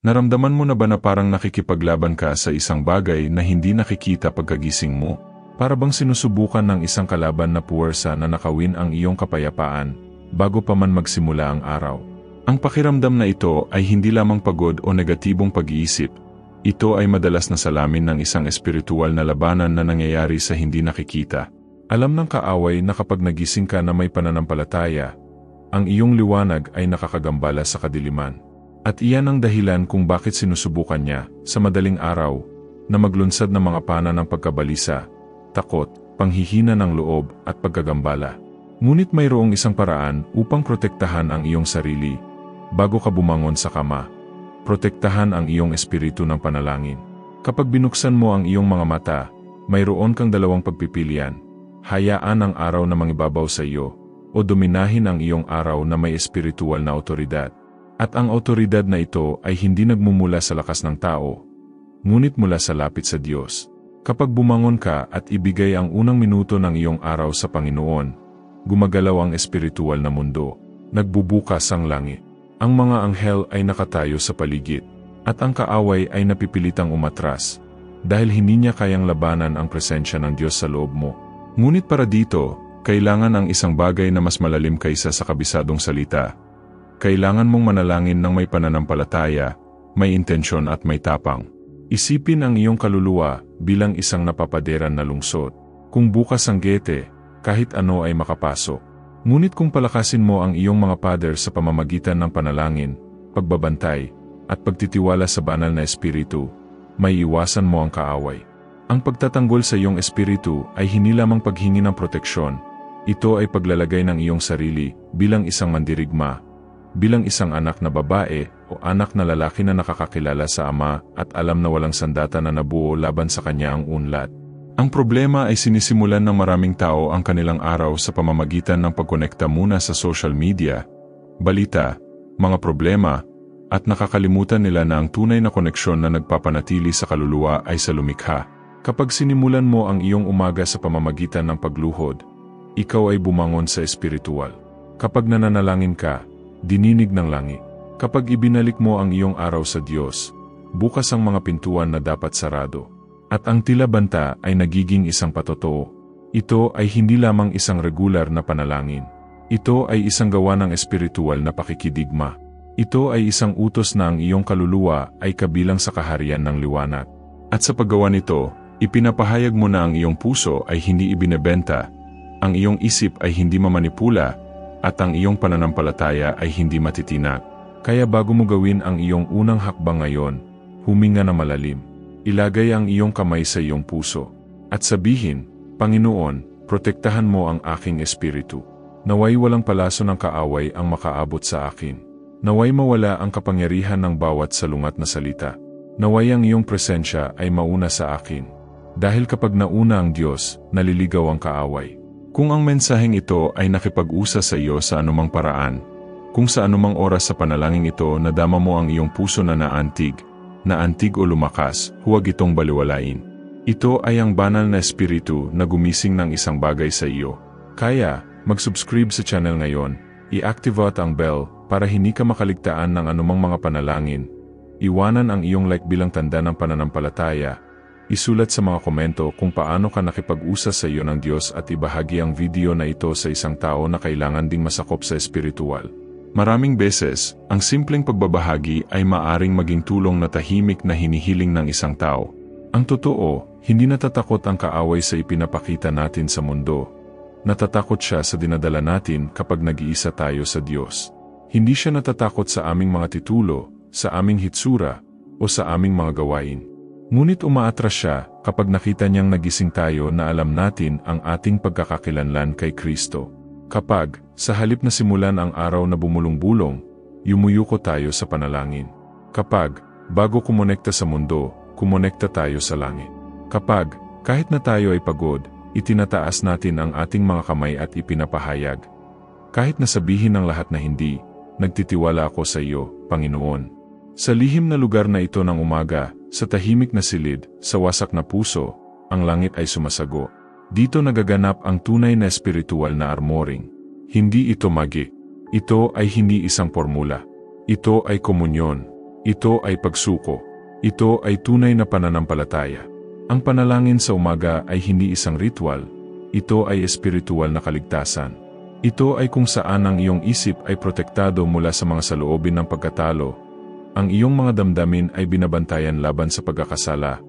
Naramdaman mo na ba na parang nakikipaglaban ka sa isang bagay na hindi nakikita pagkagising mo? Para bang sinusubukan ng isang kalaban na puwersa na nakawin ang iyong kapayapaan bago pa man magsimula ang araw? Ang pakiramdam na ito ay hindi lamang pagod o negatibong pag-iisip. Ito ay madalas na salamin ng isang espiritual na labanan na nangyayari sa hindi nakikita. Alam ng kaaway na kapag nagising ka na may pananampalataya, ang iyong liwanag ay nakakagambala sa kadiliman. At iyan ang dahilan kung bakit sinusubukan niya, sa madaling araw, na maglunsad ng mga pana ng pagkabalisa, takot, panghihina ng loob at pagkagambala. Ngunit mayroong isang paraan upang protektahan ang iyong sarili bago ka bumangon sa kama. Protektahan ang iyong espiritu ng panalangin. Kapag binuksan mo ang iyong mga mata, mayroon kang dalawang pagpipilian. Hayaan ang araw na mangibabaw sa iyo, o dominahin ang iyong araw na may espiritual na otoridad. At ang otoridad na ito ay hindi nagmumula sa lakas ng tao, ngunit mula sa lapit sa Diyos. Kapag bumangon ka at ibigay ang unang minuto ng iyong araw sa Panginoon, gumagalaw ang espiritual na mundo, nagbubukas ang langit. Ang mga anghel ay nakatayo sa paligid, at ang kaaway ay napipilitang umatras, dahil hindi niya kayang labanan ang presensya ng Diyos sa loob mo. Ngunit para dito, kailangan ang isang bagay na mas malalim kaysa sa kabisadong salita. Kailangan mong manalangin ng may pananampalataya, may intensyon at may tapang. Isipin ang iyong kaluluwa bilang isang napapaderan na lungsod. Kung bukas ang gete, kahit ano ay makapasok. Ngunit kung palakasin mo ang iyong mga pader sa pamamagitan ng panalangin, pagbabantay, at pagtitiwala sa banal na espiritu, may iwasan mo ang kaaway. Ang pagtatanggol sa iyong espiritu ay hindi lamang paghingi ng proteksyon, ito ay paglalagay ng iyong sarili bilang isang mandirigma, bilang isang anak na babae o anak na lalaki na nakakakilala sa ama at alam na walang sandata na nabuo laban sa kanya ang unlad. Ang problema ay sinisimulan ng maraming tao ang kanilang araw sa pamamagitan ng pagkonekta muna sa social media, balita, mga problema, at nakakalimutan nila na ang tunay na koneksyon na nagpapanatili sa kaluluwa ay sa lumikha. Kapag sinimulan mo ang iyong umaga sa pamamagitan ng pagluhod, ikaw ay bumangon sa espiritual. Kapag nananalangin ka, dininig ng langit. Kapag ibinalik mo ang iyong araw sa Diyos, bukas ang mga pintuan na dapat sarado. At ang tila banta ay nagiging isang patotoo. Ito ay hindi lamang isang regular na panalangin. Ito ay isang gawa ng espiritual na pakikidigma. Ito ay isang utos na ang iyong kaluluwa ay kabilang sa kaharian ng liwanag. At sa paggawa nito, ipinapahayag mo na ang iyong puso ay hindi ibinebenta, ang iyong isip ay hindi mamanipula, at ang iyong pananampalataya ay hindi matitinag. Kaya bago mo gawin ang iyong unang hakbang ngayon, huminga na malalim. Ilagay ang iyong kamay sa iyong puso, at sabihin, Panginoon, protektahan mo ang aking espiritu. Naway walang palaso ng kaaway ang makaabot sa akin. Naway mawala ang kapangyarihan ng bawat salungat na salita. Naway ang iyong presensya ay mauna sa akin. Dahil kapag nauna ang Diyos, naliligaw ang kaaway. Kung ang mensaheng ito ay nakipag-usa sa iyo sa anumang paraan, kung sa anumang oras sa panalangin ito nadama mo ang iyong puso na naantig o lumakas, huwag itong baliwalain. Ito ay ang banal na espiritu na gumising ng isang bagay sa iyo. Kaya, mag-subscribe sa channel ngayon, i-activate ang bell para hindi ka makaligtaan ng anumang mga panalangin. Iwanan ang iyong like bilang tanda ng pananampalataya. Isulat sa mga komento kung paano ka nakipag-usa sa iyo ng Diyos at ibahagi ang video na ito sa isang tao na kailangan ding masakop sa espiritual. Maraming beses, ang simpleng pagbabahagi ay maaring maging tulong na tahimik na hinihiling ng isang tao. Ang totoo, hindi natatakot ang kaaway sa ipinapakita natin sa mundo. Natatakot siya sa dinadala natin kapag nag-iisa tayo sa Diyos. Hindi siya natatakot sa aming mga titulo, sa aming hitsura, o sa aming mga gawain. Ngunit umaatras siya kapag nakita niyang nagising tayo na alam natin ang ating pagkakakilanlan kay Kristo. Kapag, sa halip na simulan ang araw na bumulong-bulong, yumuyuko tayo sa panalangin. Kapag, bago kumonekta sa mundo, kumonekta tayo sa langit. Kapag, kahit na tayo ay pagod, itinataas natin ang ating mga kamay at ipinapahayag. Kahit na sabihin ng lahat na hindi, nagtitiwala ako sa iyo, Panginoon. Sa lihim na lugar na ito ng umaga, sa tahimik na silid, sa wasak na puso, ang langit ay sumasago. Dito nagaganap ang tunay na espiritual na armoring. Hindi ito magi. Ito ay hindi isang formula. Ito ay komunyon. Ito ay pagsuko. Ito ay tunay na pananampalataya. Ang panalangin sa umaga ay hindi isang ritual. Ito ay espiritual na kaligtasan. Ito ay kung saan ang iyong isip ay protektado mula sa mga saloobin ng pagkatalo. Ang iyong mga damdamin ay binabantayan laban sa pagkakasala.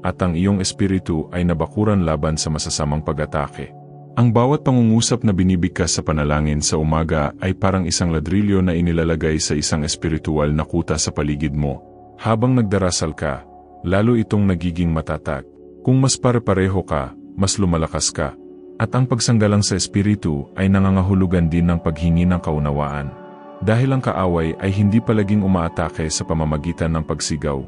At ang iyong espiritu ay nabakuran laban sa masasamang pag-atake. Ang bawat pangungusap na binibigkas sa panalangin sa umaga ay parang isang ladrilyo na inilalagay sa isang espiritual na kuta sa paligid mo. Habang nagdarasal ka, lalo itong nagiging matatag. Kung mas pare-pareho ka, mas lumalakas ka. At ang pagsanggalang sa espiritu ay nangangahulugan din ng paghingi ng kaunawaan. Dahil ang kaaway ay hindi palaging umaatake sa pamamagitan ng pagsigaw.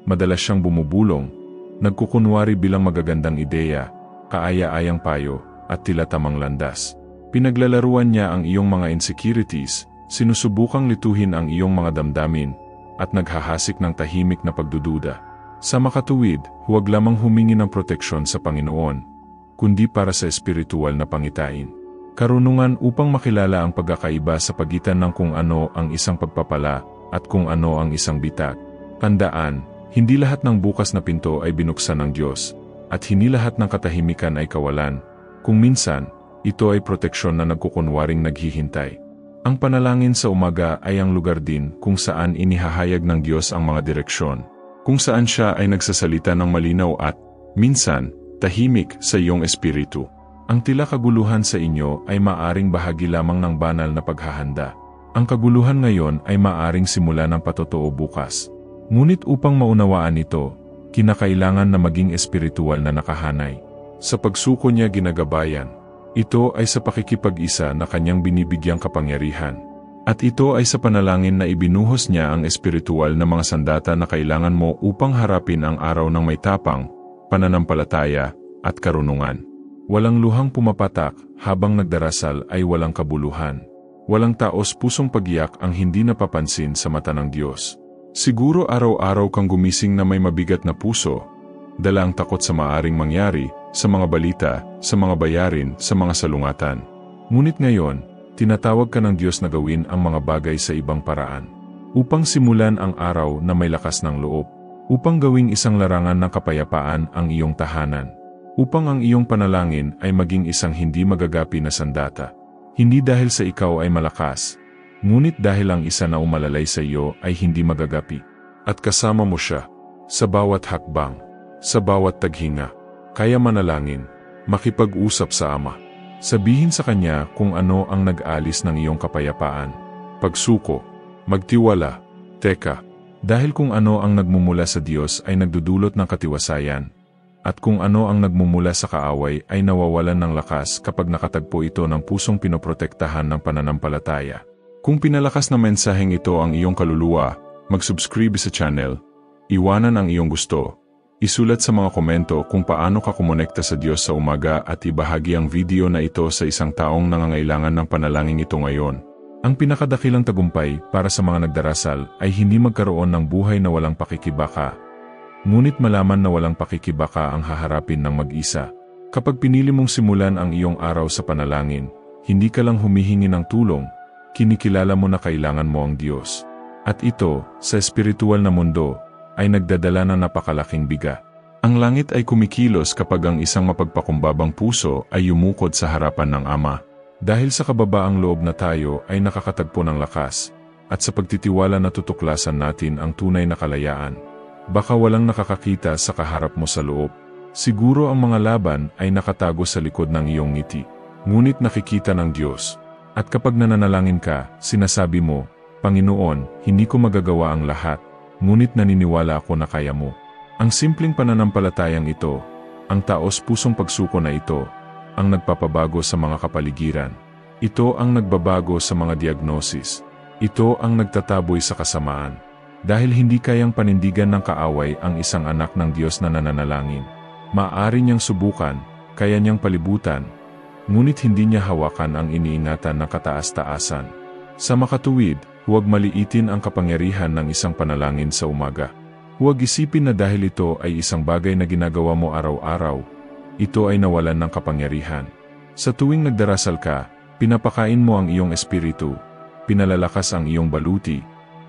Madalas siyang bumubulong, nagkukunwari bilang magagandang ideya, kaaya-ayang payo, at tila tamang landas. Pinaglalaruan niya ang iyong mga insecurities, sinusubukang lituhin ang iyong mga damdamin, at naghahasik ng tahimik na pagdududa. Sa makatuwid, huwag lamang humingi ng proteksyon sa Panginoon, kundi para sa espiritual na pangitain. Karunungan upang makilala ang pagkakaiba sa pagitan ng kung ano ang isang pagpapala at kung ano ang isang bitag. Tandaan, hindi lahat ng bukas na pinto ay binuksan ng Diyos, at hindi lahat ng katahimikan ay kawalan. Kung minsan, ito ay proteksyon na nagkukunwaring naghihintay. Ang panalangin sa umaga ay ang lugar din kung saan inihahayag ng Diyos ang mga direksyon. Kung saan siya ay nagsasalita ng malinaw at, minsan, tahimik sa iyong espiritu. Ang tila kaguluhan sa inyo ay maaring bahagi lamang ng banal na paghahanda. Ang kaguluhan ngayon ay maaring simula ng patotoo bukas. Ngunit upang maunawaan ito, kinakailangan na maging espiritual na nakahanay. Sa pagsuko niya ginagabayan. Ito ay sa pakikipag-isa na kanyang binibigyang kapangyarihan. At ito ay sa panalangin na ibinuhos niya ang espiritual na mga sandata na kailangan mo upang harapin ang araw ng may tapang, pananampalataya, at karunungan. Walang luhang pumapatak habang nagdarasal ay walang kabuluhan. Walang taos pusong pagiyak ang hindi napapansin sa mata ng Diyos. Siguro araw-araw kang gumising na may mabigat na puso, dala ang takot sa maaring mangyari, sa mga balita, sa mga bayarin, sa mga salungatan. Ngunit ngayon, tinatawag ka ng Diyos na gawin ang mga bagay sa ibang paraan. Upang simulan ang araw na may lakas ng loob. Upang gawing isang larangan ng kapayapaan ang iyong tahanan. Upang ang iyong panalangin ay maging isang hindi magagapi na sandata. Hindi dahil sa ikaw ay malakas, ngunit dahil ang isa na umalalay sa iyo ay hindi magagapi. At kasama mo siya, sa bawat hakbang, sa bawat taghinga. Kaya manalangin, makipag-usap sa Ama. Sabihin sa Kanya kung ano ang nag-alis ng iyong kapayapaan. Pagsuko, magtiwala, teka, dahil kung ano ang nagmumula sa Diyos ay nagdudulot ng katiwasayan, at kung ano ang nagmumula sa kaaway ay nawawalan ng lakas kapag nakatagpo ito ng pusong pinoprotektahan ng pananampalataya. Kung pinalakas na mensaheng ito ang iyong kaluluwa, mag-subscribe sa channel, iwanan ang iyong gusto, isulat sa mga komento kung paano ka kumonekta sa Diyos sa umaga at ibahagi ang video na ito sa isang taong nangangailangan ng panalangin ito ngayon. Ang pinakadakilang tagumpay para sa mga nagdarasal ay hindi magkaroon ng buhay na walang pakikibaka. Ngunit malaman na walang pakikibaka ang haharapin ng mag-isa. Kapag pinili mong simulan ang iyong araw sa panalangin, hindi ka lang humihingi ng tulong, kinikilala mo na kailangan mo ang Diyos. At ito, sa espiritual na mundo, ay nagdadala ng napakalaking biga. Ang langit ay kumikilos kapag ang isang mapagpakumbabang puso ay yumukod sa harapan ng Ama. Dahil sa kababaang loob na tayo ay nakakatagpo ng lakas, at sa pagtitiwala na tutuklasan natin ang tunay na kalayaan. Baka walang nakakakita sa kaharap mo sa loob. Siguro ang mga laban ay nakatago sa likod ng iyong ngiti. Ngunit nakikita ng Diyos. At kapag nananalangin ka, sinasabi mo, Panginoon, hindi ko magagawa ang lahat. Ngunit naniniwala ako na kaya mo. Ang simpleng pananampalatayang ito, ang taos-pusong pagsuko na ito, ang nagpapabago sa mga kapaligiran. Ito ang nagbabago sa mga diagnosis. Ito ang nagtataboy sa kasamaan. Dahil hindi kayang panindigan ng kaaway ang isang anak ng Diyos na nananalangin. Maaari niyang subukan, kaya niyang palibutan, ngunit hindi niya hawakan ang iniingatan ng kataas-taasan. Sa makatuwid, huwag maliitin ang kapangyarihan ng isang panalangin sa umaga. Huwag isipin na dahil ito ay isang bagay na ginagawa mo araw-araw, ito ay nawalan ng kapangyarihan. Sa tuwing nagdarasal ka, pinapakain mo ang iyong espiritu, pinalalakas ang iyong baluti,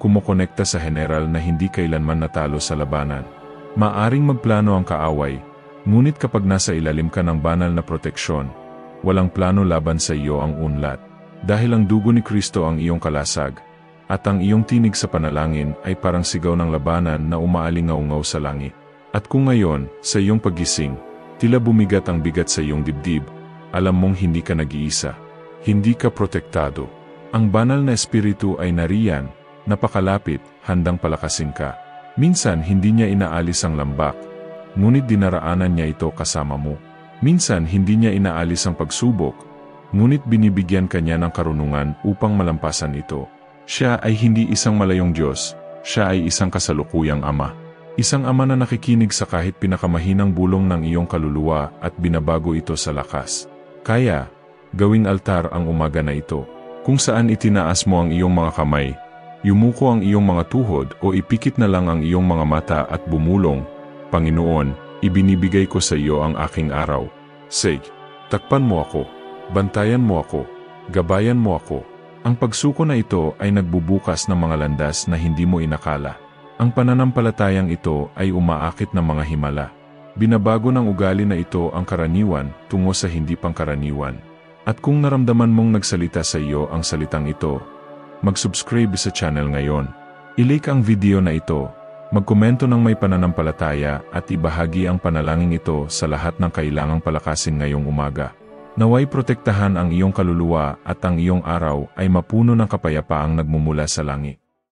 kumokonekta sa general na hindi kailanman natalo sa labanan. Maaring magplano ang kaaway, ngunit kapag nasa ilalim ka ng banal na proteksyon, walang plano laban sa iyo ang unlad. Dahil ang dugo ni Kristo ang iyong kalasag, at ang iyong tinig sa panalangin ay parang sigaw ng labanan na umaalingaungaw sa langit. At kung ngayon, sa iyong paggising, tila bumigat ang bigat sa iyong dibdib, alam mong hindi ka nag-iisa. Hindi ka protektado. Ang banal na espiritu ay nariyan, napakalapit, handang palakasin ka. Minsan hindi niya inaalis ang lambak, ngunit dinaraanan niya ito kasama mo. Minsan hindi niya inaalis ang pagsubok, ngunit binibigyan ka niya ng karunungan upang malampasan ito. Siya ay hindi isang malayong Diyos, siya ay isang kasalukuyang Ama. Isang Ama na nakikinig sa kahit pinakamahinang bulong ng iyong kaluluwa at binabago ito sa lakas. Kaya, gawing altar ang umaga na ito, kung saan itinaas mo ang iyong mga kamay, yumuko ang iyong mga tuhod o ipikit na lang ang iyong mga mata at bumulong, Panginoon, ibinibigay ko sa iyo ang aking araw. Say, takpan mo ako. Bantayan mo ako, gabayan mo ako. Ang pagsuko na ito ay nagbubukas ng mga landas na hindi mo inakala. Ang pananampalatayang ito ay umaakit ng mga himala. Binabago ng ugali na ito ang karaniwan tungo sa hindi pangkaraniwan. At kung naramdaman mong nagsalita sa iyo ang salitang ito, mag-subscribe sa channel ngayon. I-like ang video na ito, magkomento ng may pananampalataya at ibahagi ang panalangin ito sa lahat ng kailangang palakasin ngayong umaga. Naway protektahan ang iyong kaluluwa at ang iyong araw ay mapuno ng kapayapaang nagmumula sa langit.